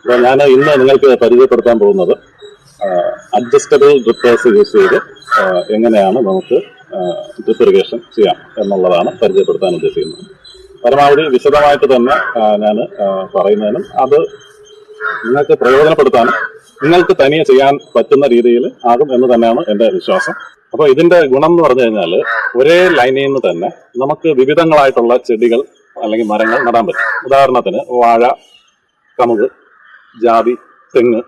അപ്പോൾ ഞാൻ ഇന്ന് നിങ്ങൾക്ക് പരിചയപ്പെടുത്താൻ പോകുന്നത് അഡ്ജസ്റ്റബിൾ ഡ്രിപ്പേഴ്സ് യൂസ് ചെയ്ത് എങ്ങനെയാണ് നമുക്ക് ഡ്രിപ്പ് ഇറിഗേഷൻ ചെയ്യാം എന്നുള്ളതാണ് പരിചയപ്പെടുത്താൻ ഉദ്ദേശിക്കുന്നത്. പരമാവധി വിശദമായിട്ട് തന്നെ ഞാൻ പറയുന്നതിനും അത് നിങ്ങൾക്ക് പ്രയോജനപ്പെടുത്താനും നിങ്ങൾക്ക് തനിയെ ചെയ്യാൻ പറ്റുന്ന രീതിയിൽ ആകും എന്ന് തന്നെയാണ് എൻ്റെ വിശ്വാസം. അപ്പോൾ ഇതിന്റെ ഗുണം എന്ന് പറഞ്ഞു കഴിഞ്ഞാൽ ഒരേ ലൈനിൽ നിന്ന് തന്നെ നമുക്ക് വിവിധങ്ങളായിട്ടുള്ള ചെടികൾ അല്ലെങ്കിൽ മരങ്ങൾ നടാൻ പറ്റും. ഉദാഹരണത്തിന് വാഴ, കമുക്, ജാതി, തെങ്ങ്,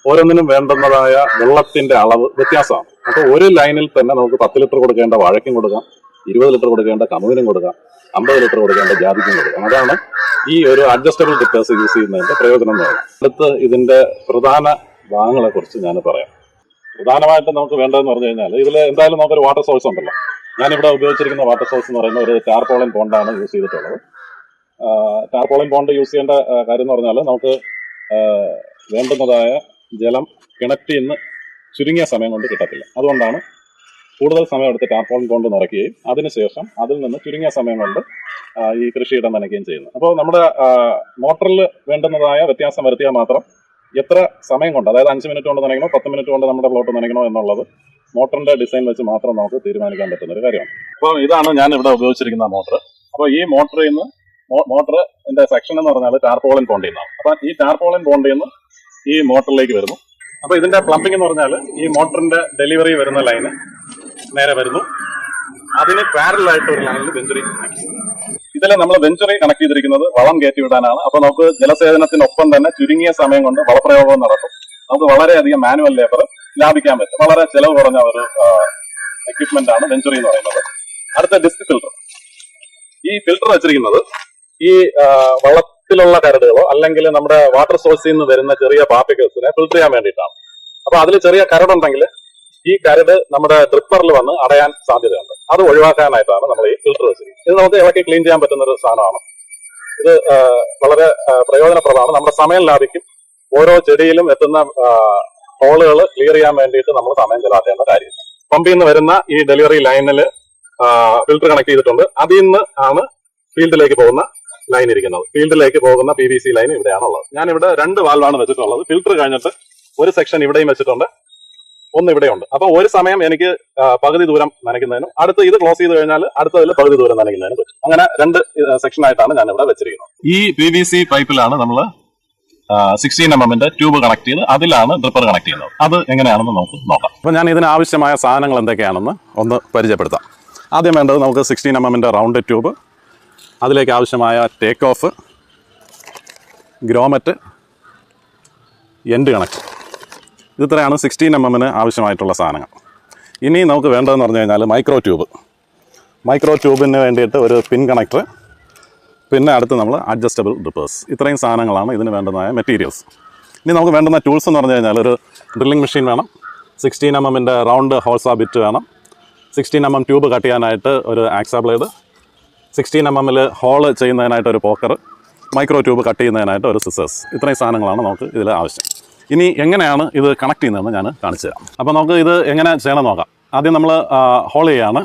ഓരോന്നിനും വേണ്ടുന്നതായ വെള്ളത്തിന്റെ അളവ് വ്യത്യാസമാണ്. അപ്പോൾ ഒരു ലൈനിൽ തന്നെ നമുക്ക് 10 ലിറ്റർ കൊടുക്കേണ്ട വാഴയ്ക്കും കൊടുക്കാം, 20 ലിറ്റർ കൊടുക്കേണ്ട കമുകിനും കൊടുക്കാം, 50 ലിറ്റർ കൊടുക്കേണ്ട ജാതിക്കും കൊടുക്കാം. അതാണ് ഈ ഒരു അഡ്ജസ്റ്റബിൾ ഡ്രിപ്പേഴ്സ് യൂസ് ചെയ്യുന്നതിന്റെ പ്രയോജനം എന്ന് പറയുന്നത്. അടുത്ത് ഇതിന്റെ പ്രധാന ഭാഗങ്ങളെ കുറിച്ച് ഞാൻ പറയാം. പ്രധാനമായിട്ടും നമുക്ക് വേണ്ടതെന്ന് പറഞ്ഞു കഴിഞ്ഞാൽ ഇതിൽ എന്തായാലും നമുക്കൊരു വാട്ടർ സോഴ്സ് ഉണ്ടല്ലോ. ഞാനിവിടെ ഉപയോഗിച്ചിരിക്കുന്ന വാട്ടർ സോഴ്സ് എന്ന് പറയുന്ന ഒരു ടാർപോളിൻ പോണ്ടാണ് യൂസ് ചെയ്തിട്ടുള്ളത്. ടാർപോളിൻ പോണ്ട് യൂസ് ചെയ്യേണ്ട കാര്യം എന്ന് പറഞ്ഞാൽ നമുക്ക് വേണ്ടുന്നതായ ജലം കിണറ്റിൽ നിന്ന് ചുരുങ്ങിയ സമയം കൊണ്ട് കിട്ടത്തില്ല. അതുകൊണ്ടാണ് കൂടുതൽ സമയം എടുത്ത് ടാർപോളിൻ പോണ്ട് നിറയ്ക്കുകയും അതിനുശേഷം അതിൽ നിന്ന് ചുരുങ്ങിയ സമയം കൊണ്ട് ഈ കൃഷിയിടം നനയ്ക്കുകയും ചെയ്യുന്നത്. അപ്പോൾ നമ്മുടെ മോട്ടറിൽ വേണ്ടുന്നതായ വ്യത്യാസം വരുത്തിയാൽ മാത്രം എത്ര സമയം കൊണ്ട്, അതായത് 5 മിനിറ്റ് കൊണ്ട് നനയ്ക്കണോ 10 മിനിറ്റ് കൊണ്ട് നമ്മുടെ പ്ലോട്ട് നനയ്ക്കണോ എന്നുള്ളത് മോട്ടറിന്റെ ഡിസൈൻ വെച്ച് മാത്രം നമുക്ക് തീരുമാനിക്കാൻ പറ്റുന്ന ഒരു കാര്യമാണ്. അപ്പോൾ ഇതാണ് ഞാൻ ഇവിടെ ഉപയോഗിച്ചിരിക്കുന്ന മോട്ടർ. അപ്പോൾ ഈ മോട്ടറിൽ നിന്ന് മോട്ടറിന്റെ സെക്ഷൻ എന്ന് പറഞ്ഞാൽ ടാർപോളിൻ പോണ്ടിൽ നിന്നാണ്. അപ്പൊ ഈ ടാർപോളിൻ പോണ്ടിൽ നിന്ന് ഈ മോട്ടറിലേക്ക് വരുന്നു. അപ്പൊ ഇതിന്റെ പ്ലംബിംഗ് എന്ന് പറഞ്ഞാൽ ഈ മോട്ടറിന്റെ ഡെലിവറി വരുന്ന ലൈന് നേരെ വരുന്നു, അതിന് പാരലായിട്ട് ഒരു ലൈനിൽ വെഞ്ചുറി കണക്ട് ചെയ്യും. ഇതിൽ നമ്മൾ വെഞ്ചുറി കണക്ട് ചെയ്തിരിക്കുന്നത് വളം കയറ്റി വിടാനാണ്. അപ്പൊ നമുക്ക് ജലസേചനത്തിനൊപ്പം തന്നെ ചുരുങ്ങിയ സമയം കൊണ്ട് വളപ്രയോഗം നടക്കും. നമുക്ക് വളരെയധികം മാനുവൽ ലേബർ ലാഭിക്കാൻ പറ്റും. വളരെ ചെലവ് കുറഞ്ഞ ഒരു എക്വിപ്മെന്റ് ആണ് വെഞ്ചുറി എന്ന് പറയുന്നത്. അടുത്ത ഡിസ്ക് ഫിൽട്ടർ. ഈ ഫിൽട്ടർ വെച്ചിരിക്കുന്നത് ഈ വള്ളത്തിലുള്ള കരടുകളോ അല്ലെങ്കിൽ നമ്മുടെ വാട്ടർ സോഴ്സിൽ നിന്ന് വരുന്ന ചെറിയ പാർട്ടിക്കിൾസിനെ ഫിൽട്ടർ ചെയ്യാൻ വേണ്ടിയിട്ടാണ്. അപ്പൊ അതിൽ ചെറിയ കരടുണ്ടെങ്കിൽ ഈ കരട് നമ്മുടെ ഡ്രിപ്പറിൽ വന്ന് അടയാൻ സാധ്യതയുണ്ട്. അത് ഒഴിവാക്കാനായിട്ടാണ് നമ്മൾ ഈ ഫിൽട്ടർ വെച്ചിരിക്കുന്നത്. ഇത് നമുക്ക് ഇളക്കി ക്ലീൻ ചെയ്യാൻ പറ്റുന്ന ഒരു സാധനമാണ്. ഇത് വളരെ പ്രയോജനപ്രദമാണ്. നമ്മുടെ സമയം ലാഭിക്കും. ഓരോ ചെടിയിലും എത്തുന്ന ഹോളുകൾ ക്ലിയർ ചെയ്യാൻ വേണ്ടിയിട്ട് നമ്മൾ സമയം ചെലവാക്കേണ്ട കാര്യമില്ല. പമ്പിൽ നിന്ന് വരുന്ന ഈ ഡെലിവറി ലൈനിൽ ഫിൽട്ടർ കണക്ട് ചെയ്തിട്ടുണ്ട്. അതിൽ നിന്ന് ആണ് ഫീൽഡിലേക്ക് പോകുന്ന ലൈൻ ഇരിക്കുന്നത്. ഫീൽഡിലേക്ക് പോകുന്ന PVC ലൈൻ ഇവിടെയാണുള്ളത്. ഞാൻ ഇവിടെ 2 വാൽവാണ് വെച്ചിട്ടുള്ളത്. ഫിൽട്ടർ കഴിഞ്ഞിട്ട് ഒരു സെക്ഷൻ ഇവിടെയും വെച്ചിട്ടുണ്ട്, ഒന്ന് ഇവിടെയുണ്ട്. അപ്പൊ ഒരു സമയം എനിക്ക് പകുതി ദൂരം നനയ്ക്കുന്നതിനും അടുത്ത് ഇത് ക്ലോസ് ചെയ്ത് കഴിഞ്ഞാൽ അടുത്തതിൽ പകുതി ദൂരം നനയ്ക്കുന്നതിനും പറ്റും. അങ്ങനെ 2 സെക്ഷനായിട്ടാണ് ഞാൻ ഇവിടെ വെച്ചിരിക്കുന്നത്. ഈ PVC പൈപ്പിലാണ് നമ്മൾ 16 mm ട്യൂബ് കണക്ട് ചെയ്ത് അതിലാണ് ഡ്രിപ്പർ കണക്ട് ചെയ്യുന്നത്. അത് എങ്ങനെയാണെന്ന് നമുക്ക് നോക്കാം. അപ്പൊ ഞാൻ ഇതിന് ആവശ്യമായ സാധനങ്ങൾ എന്തൊക്കെയാണെന്ന് ഒന്ന് പരിചയപ്പെടുത്താം. ആദ്യം വേണ്ടത് നമുക്ക് 16 mm റൗണ്ട് ട്യൂബ്, അതിലേക്ക് ആവശ്യമായ take off, grommet, end connect. ഇത്രയാണ് 16 mm ആവശ്യമായിട്ടുള്ള സാധനങ്ങൾ. ഇനി നമുക്ക് വേണ്ടതെന്ന് പറഞ്ഞു കഴിഞ്ഞാൽ മൈക്രോ ട്യൂബിന് വേണ്ടിയിട്ട് ഒരു പിൻ കണക്ടർ, പിന്നെ അടുത്ത് നമ്മൾ അഡ്ജസ്റ്റബിൾ ഡ്രിപ്പേഴ്സ്. ഇത്രയും സാധനങ്ങളാണ് ഇതിന് വേണ്ടുന്നതായ മെറ്റീരിയൽസ്. ഇനി നമുക്ക് വേണ്ടുന്ന ടൂൾസ് എന്ന് പറഞ്ഞു കഴിഞ്ഞാൽ ഒരു ഡ്രില്ലിംഗ് മെഷീൻ വേണം, 16 mm റൗണ്ട് ഹോൾസാ ബിറ്റ് വേണം, 16 mm ട്യൂബ് കട്ട് ചെയ്യാനായിട്ട് ഒരു ആക്സാ ബ്ലേഡ്, 16 mm ഹോള് ചെയ്യുന്നതിനായിട്ട് ഒരു പോക്കർ, മൈക്രോ ട്യൂബ് കട്ട് ചെയ്യുന്നതിനായിട്ട് ഒരു സിസേഴ്സ്. ഇത്രയും സാധനങ്ങളാണ് നമുക്ക് ഇതിൽ ആവശ്യം. ഇനി എങ്ങനെയാണ് ഇത് കണക്ട് ചെയ്യുന്നതെന്ന് ഞാൻ കാണിച്ചു തരാം. അപ്പോൾ നമുക്ക് ഇത് എങ്ങനെ ചെയ്യണം നോക്കാം. ആദ്യം നമ്മൾ ഹോൾ ചെയ്യാണ്.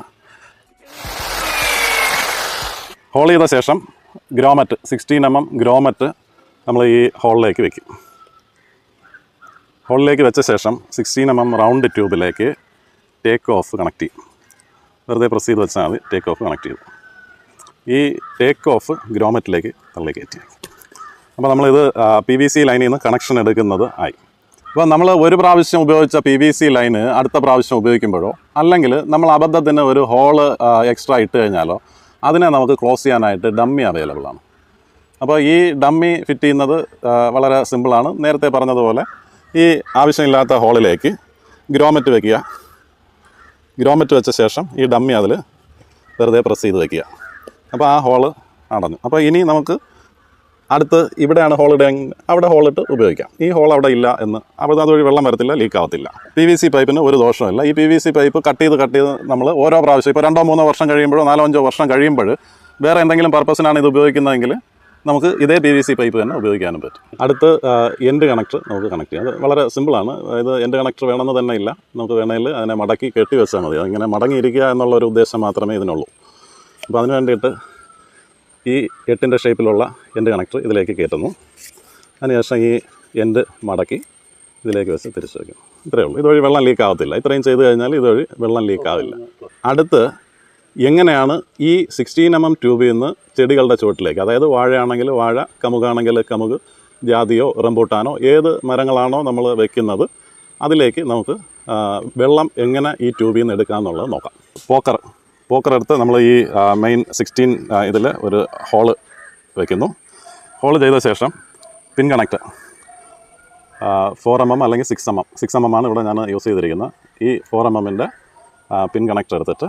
ഹോൾ ചെയ്ത ശേഷം ഗ്രോമറ്റ് 16 mm ഗ്രോമറ്റ് നമ്മൾ ഈ ഹോളിലേക്ക് വെക്കും. ഹോളിലേക്ക് വെച്ച ശേഷം 16 mm റൗണ്ട് ട്യൂബിലേക്ക് ടേക്ക് ഓഫ് കണക്ട് ചെയ്യും. വെറുതെ പ്രസ് ചെയ്ത് വെച്ചാൽ മതി. ടേക്ക് ഓഫ് കണക്ട് ചെയ്തു. ഈ ടേക്ക് ഓഫ് ഗ്രോമറ്റിലേക്ക് തള്ളി കയറ്റി. അപ്പോൾ നമ്മളിത് PVC ലൈനിൽ നിന്ന് കണക്ഷൻ എടുക്കുന്നത് ആയി. അപ്പോൾ നമ്മൾ ഒരു പ്രാവശ്യം ഉപയോഗിച്ച PVC ലൈന് അടുത്ത പ്രാവശ്യം ഉപയോഗിക്കുമ്പോഴോ അല്ലെങ്കിൽ നമ്മൾ അബദ്ധത്തിന് ഒരു ഹോള് എക്സ്ട്രാ ഇട്ട് കഴിഞ്ഞാലോ അതിനെ നമുക്ക് ക്ലോസ് ചെയ്യാനായിട്ട് ഡമ്മി അവൈലബിൾ ആണ്. അപ്പോൾ ഈ ഡമ്മി ഫിറ്റ് ചെയ്യുന്നത് വളരെ സിമ്പിളാണ്. നേരത്തെ പറഞ്ഞതുപോലെ ഈ ആവശ്യമില്ലാത്ത ഹോളിലേക്ക് ഗ്രോമറ്റ് വയ്ക്കുക. ഗ്രോമറ്റ് വെച്ച ശേഷം ഈ ഡമ്മി അതിൽ വെറുതെ പ്രസ് ചെയ്ത് വയ്ക്കുക. അപ്പോൾ ആ ഹോള് അടഞ്ഞു. അപ്പോൾ ഇനി നമുക്ക് അടുത്ത് ഇവിടെയാണ് ഹോളിടെങ്കിൽ അവിടെ ഹോളിട്ട് ഉപയോഗിക്കാം. ഈ ഹോൾ അവിടെ ഇല്ല എന്ന്, അപ്പോൾ അതുവഴി വെള്ളം വരത്തില്ല, ലീക്ക് ആവത്തില്ല. PVC പൈപ്പിന് ഒരു ദോഷമില്ല. ഈ PVC പൈപ്പ് കട്ട് ചെയ്ത് നമ്മൾ ഓരോ പ്രാവശ്യം ഇപ്പോൾ 2-3 വർഷം കഴിയുമ്പോഴോ 4-5 വർഷം കഴിയുമ്പോൾ വേറെ എന്തെങ്കിലും പർപ്പസിനാണ് ഇത് ഉപയോഗിക്കുന്നതെങ്കിൽ നമുക്ക് ഇതേ PVC പൈപ്പ് തന്നെ ഉപയോഗിക്കാനും പറ്റും. അടുത്ത് എൻഡ് കണക്ടർ നമുക്ക് കണക്ട് ചെയ്യാം. അത് വളരെ സിമ്പിളാണ്. അതായത് എൻഡ് കണക്ടർ വേണമെന്ന് തന്നെ ഇല്ല. നമുക്ക് വേണമെങ്കിൽ അതിനെ മടക്കി കെട്ടി വെച്ചാൽ മതി. അതിങ്ങനെ മടങ്ങിയിരിക്കുക എന്നുള്ളൊരു ഉദ്ദേശം മാത്രമേ ഇതിനുള്ളൂ. അപ്പോൾ അതിന് വേണ്ടിയിട്ട് ഈ 8-ൻ്റെ ഷേപ്പിലുള്ള എൻഡ് കണക്ടർ ഇതിലേക്ക് കയറ്റുന്നു. അതിനുശേഷം ഈ എൻഡ് മടക്കി ഇതിലേക്ക് വെച്ച് തിരിച്ചു വയ്ക്കും. ഇത്രയേ ഉള്ളൂ. ഇതുവഴി വെള്ളം ലീക്ക് ആവത്തില്ല. ഇത്രയും ചെയ്ത് കഴിഞ്ഞാൽ ഇതുവഴി വെള്ളം ലീക്ക് ആവില്ല. അടുത്ത് എങ്ങനെയാണ് ഈ 16 mm ട്യൂബിൽ നിന്ന് ചെടികളുടെ ചുവട്ടിലേക്ക്, അതായത് വാഴയാണെങ്കിൽ വാഴ, കമുകാണെങ്കിൽ കമുക്, ജാതിയോ റംബൂട്ടാനോ ഏത് മരങ്ങളാണോ നമ്മൾ വെക്കുന്നത് അതിലേക്ക് നമുക്ക് വെള്ളം എങ്ങനെ ഈ ട്യൂബിൽ നിന്ന് എടുക്കാമെന്നുള്ളത് നോക്കാം. പോക്കർ എടുത്ത് നമ്മൾ ഈ മെയിൻ 16 ഇതിൽ ഒരു ഹോള് വയ്ക്കുന്നു. ഹോള് ചെയ്ത ശേഷം പിൻ കണക്റ്റ് 4 mm അല്ലെങ്കിൽ 6 mm ആണ് ഇവിടെ ഞാൻ യൂസ് ചെയ്തിരിക്കുന്നത്. ഈ 4 mm പിൻ കണക്റ്റർ എടുത്തിട്ട്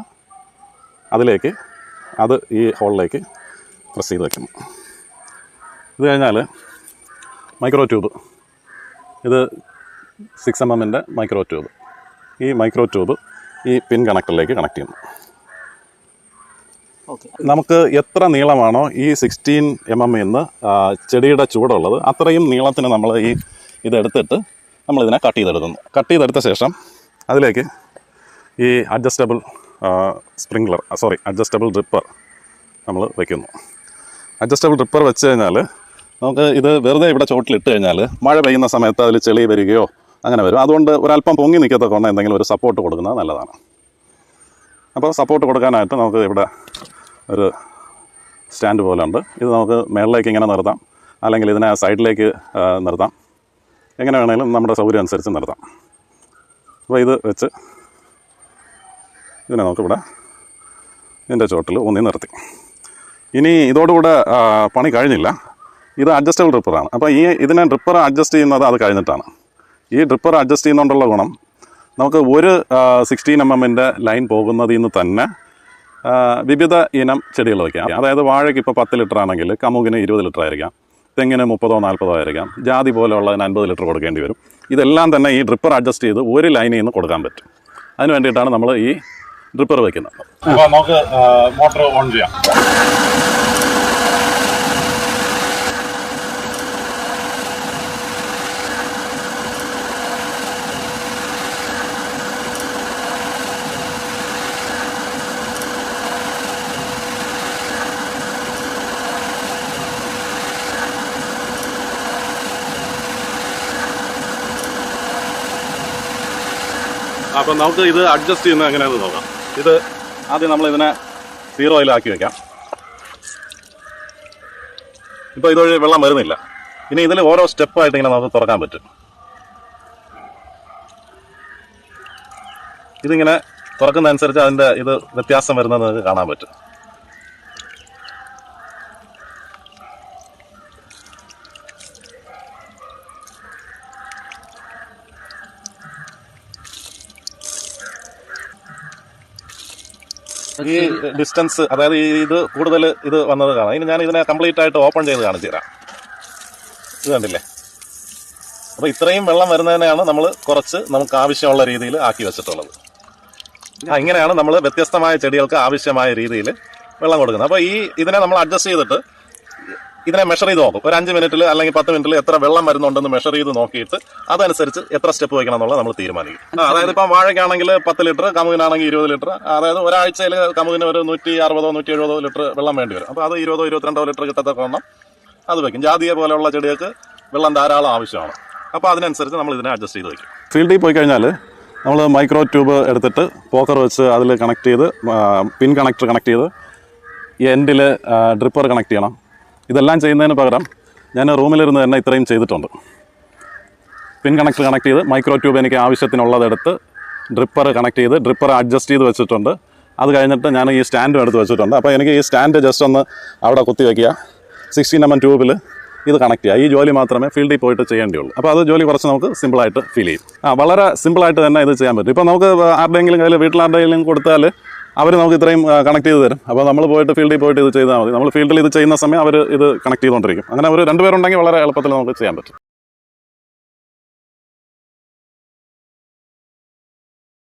അതിലേക്ക് അത് ഈ ഹോളിലേക്ക് പ്രസ് ചെയ്ത് വയ്ക്കുന്നു. ഇത് കഴിഞ്ഞാൽ മൈക്രോ ട്യൂബ്, ഇത് 6 mm മൈക്രോ ട്യൂബ്, ഈ മൈക്രോ ട്യൂബ് ഈ പിൻ കണക്ടറിലേക്ക് കണക്ട് ചെയ്യുന്നു. നമുക്ക് എത്ര നീളമാണോ ഈ 16 mm നിന്ന് ചെടിയുടെ ചൂടുള്ളത് അത്രയും നീളത്തിന് നമ്മൾ ഈ ഇതെടുത്തിട്ട് നമ്മളിതിനെ കട്ട് ചെയ്തെടുത്ത ശേഷം അതിലേക്ക് ഈ അഡ്ജസ്റ്റബിൾ ഡ്രിപ്പർ നമ്മൾ വയ്ക്കുന്നു. അഡ്ജസ്റ്റബിൾ ഡ്രിപ്പർ വെച്ച് കഴിഞ്ഞാൽ നമുക്ക് ഇത് വെറുതെ ഇവിടെ ചോട്ടിലിട്ട് കഴിഞ്ഞാൽ മഴ പെയ്യുന്ന സമയത്ത് അതിൽ ചെളി വരികയോ അങ്ങനെ വരും. അതുകൊണ്ട് ഒരല്പം പൊങ്ങി നിൽക്കത്തൊക്കെ എന്തെങ്കിലും ഒരു സപ്പോർട്ട് കൊടുക്കുന്നത് നല്ലതാണ്. അപ്പോൾ സപ്പോർട്ട് കൊടുക്കാനായിട്ട് നമുക്ക് ഇവിടെ ഒരു സ്റ്റാൻഡ് പോലെ ഉണ്ട്. ഇത് നമുക്ക് മേളിലേക്ക് ഇങ്ങനെ നിർത്താം, അല്ലെങ്കിൽ ഇതിനെ സൈഡിലേക്ക് നിർത്താം. എങ്ങനെ വേണമെങ്കിലും നമ്മുടെ സൗകര്യം അനുസരിച്ച് നിർത്താം. അപ്പോൾ ഇത് വെച്ച് ഇതിനെ നമുക്കിവിടെ ഇതിൻ്റെ ചോട്ടിൽ ഊന്നി നിർത്തി. ഇനി ഇതോടുകൂടെ പണി കഴിഞ്ഞില്ല. ഇത് അഡ്ജസ്റ്റബിൾ ഡ്രിപ്പറാണ്. അപ്പോൾ ഇതിനെ ഡ്രിപ്പർ അഡ്ജസ്റ്റ് ചെയ്യുന്നത് അത് കഴിഞ്ഞിട്ടാണ്. ഈ ഡ്രിപ്പർ അഡ്ജസ്റ്റ് ചെയ്യുന്നതുകൊണ്ടുള്ള ഗുണം നമുക്ക് ഒരു 16 mm ലൈൻ പോകുന്നതിൽ നിന്ന് തന്നെ വിവിധ ഇനം ചെടികൾ വയ്ക്കാം. അതായത് വാഴയ്ക്ക് ഇപ്പോൾ 10 ലിറ്റർ ആണെങ്കിൽ കമുകിന് 20 ലിറ്റർ ആയിരിക്കാം, തെങ്ങിന് 30-40 ആയിരിക്കാം, ജാതി പോലെയുള്ളതിന് 50 ലിറ്റർ കൊടുക്കേണ്ടി വരും. ഇതെല്ലാം തന്നെ ഈ ഡ്രിപ്പർ അഡ്ജസ്റ്റ് ചെയ്ത് ഒരു ലൈനിൽ നിന്ന് കൊടുക്കാൻ പറ്റും. അതിന് വേണ്ടിയിട്ടാണ് നമ്മൾ ഈ ഡ്രിപ്പർ വയ്ക്കുന്നത്. അപ്പോൾ നമുക്ക് മോട്ടർ ഓൺ ചെയ്യാം. അപ്പം നമുക്ക് ഇത് അഡ്ജസ്റ്റ് ചെയ്യുന്നത് എങ്ങനെയാണെന്ന് നോക്കാം. ഇത് ആദ്യം നമ്മളിതിനെ 0-യിലാക്കി വയ്ക്കാം. ഇപ്പോൾ ഇതുവഴി വെള്ളം വരുന്നില്ല. ഇനി ഇതിൽ ഓരോ സ്റ്റെപ്പായിട്ട് ഇങ്ങനെ നമുക്ക് തുറക്കാൻ പറ്റും. ഇതിങ്ങനെ തുറക്കുന്നതനുസരിച്ച് അതിൻ്റെ ഇത് വ്യത്യാസം വരുന്നത് നിങ്ങൾക്ക് കാണാൻ പറ്റും. ഈ ഡിസ്റ്റൻസ്, അതായത് ഇത് കൂടുതൽ ഇത് വന്നത് കാണാം. ഇനി ഞാൻ ഇതിനെ കംപ്ലീറ്റ് ആയിട്ട് ഓപ്പൺ ചെയ്ത് കാണിച്ചു തരാം. ഇത് കണ്ടില്ലേ? അപ്പോൾ ഇത്രയും വെള്ളം വരുന്നതിനെയാണ് നമ്മൾ നമുക്ക് ആവശ്യമുള്ള രീതിയിൽ ആക്കി വെച്ചിട്ടുള്ളത്. ഇങ്ങനെയാണ് നമ്മൾ വ്യത്യസ്തമായ ചെടികൾക്ക് ആവശ്യമായ രീതിയിൽ വെള്ളം കൊടുക്കുന്നത്. അപ്പോൾ ഇതിനെ നമ്മൾ അഡ്ജസ്റ്റ് ചെയ്തിട്ട് ഇതിനെ മെഷർ ചെയ്ത് നോക്കും. ഒരു 5 മിനിറ്റിൽ അല്ലെങ്കിൽ 10 മിനിറ്റിൽ എത്ര വെള്ളം വരുന്നുണ്ടെന്ന് മെഷർ ചെയ്ത് നോക്കിയിട്ട് അതനുസരിച്ച് എത്ര സ്റ്റെപ്പ് വയ്ക്കണം എന്നുള്ളത് നമ്മൾ തീരുമാനിക്കും. അതായത് ഇപ്പം വാഴയ്ക്കാണെങ്കിൽ 10 ലിറ്റർ, കമുകിനാണെങ്കിൽ 20 ലിറ്റർ. അതായത് ഒരാഴ്ചയിൽ കമുകിന് ഒരു 160-170 ലിറ്റർ വെള്ളം വേണ്ടി വരും. അപ്പോൾ അത് 20-22 ലിറ്റർ കിട്ടത്തക്കണം അത് വയ്ക്കും. ജാതിയെ പോലെയുള്ള ചെടികൾക്ക് വെള്ളം ധാരാളം ആവശ്യമാണ്. അപ്പോൾ അതിനനുസരിച്ച് നമ്മൾ ഇതിനെ അഡ്ജസ്റ്റ് ചെയ്ത് വയ്ക്കും. ഫീൽഡിൽ പോയി കഴിഞ്ഞാൽ നമ്മൾ മൈക്രോ ട്യൂബ് എടുത്തിട്ട് പോക്കർ വെച്ച് അതിൽ കണക്ട് ചെയ്ത് പിൻ കണക്ടർ കണക്ട് ചെയ്ത് എൻഡിൽ ഡ്രിപ്പർ കണക്ട് ചെയ്യണം. ഇതെല്ലാം ചെയ്യുന്നതിന് പകരം ഞാൻ റൂമിലിരുന്ന് തന്നെ ഇത്രയും ചെയ്തിട്ടുണ്ട്. പിൻ കണക്ടർ കണക്ട് ചെയ്ത് മൈക്രോ ട്യൂബ് എനിക്ക് ആവശ്യത്തിനുള്ളതെടുത്ത് ഡ്രിപ്പർ കണക്ട് ചെയ്ത് ഡ്രിപ്പർ അഡ്ജസ്റ്റ് ചെയ്ത് വെച്ചിട്ടുണ്ട്. അത് കഴിഞ്ഞിട്ട് ഞാൻ ഈ സ്റ്റാൻഡും എടുത്ത് വെച്ചിട്ടുണ്ട്. അപ്പോൾ എനിക്ക് ഈ സ്റ്റാൻഡ് ജസ്റ്റ് ഒന്ന് അവിടെ കുത്തി വയ്ക്കുക, 16 mm ട്യൂബിൽ ഇത് കണക്ട് ചെയ്യുക. ഈ ജോലി മാത്രമേ ഫീൽഡിൽ പോയിട്ട് ചെയ്യേണ്ടിയുള്ളൂ. അപ്പോൾ അത് ജോലി കുറച്ച് നമുക്ക് സിമ്പിളായിട്ട് ഫീൽ ചെയ്യും. വളരെ സിമ്പിളായിട്ട് തന്നെ ഇത് ചെയ്യാൻ പറ്റും. ഇപ്പോൾ നമുക്ക് ആരുടെയെങ്കിലും കയ്യിൽ വീട്ടിലാരുടെയെങ്കിലും കൊടുത്താൽ അവർ നമുക്ക് ഇത്രയും കണക്ട് ചെയ്ത് തരും. അപ്പോൾ നമ്മൾ പോയിട്ട് ഫീൽഡിൽ പോയിട്ട് ഇത് ചെയ്താൽ മതി. നമ്മൾ ഫീൽഡിൽ ഇത് ചെയ്യുന്ന സമയം അവർ ഇത് കണക്ട് ചെയ്തുകൊണ്ടിരിക്കും. അങ്ങനെ ഒരു 2 പേരുണ്ടെങ്കിൽ വളരെ എളുപ്പത്തിൽ നമുക്ക് ചെയ്യാൻ പറ്റും.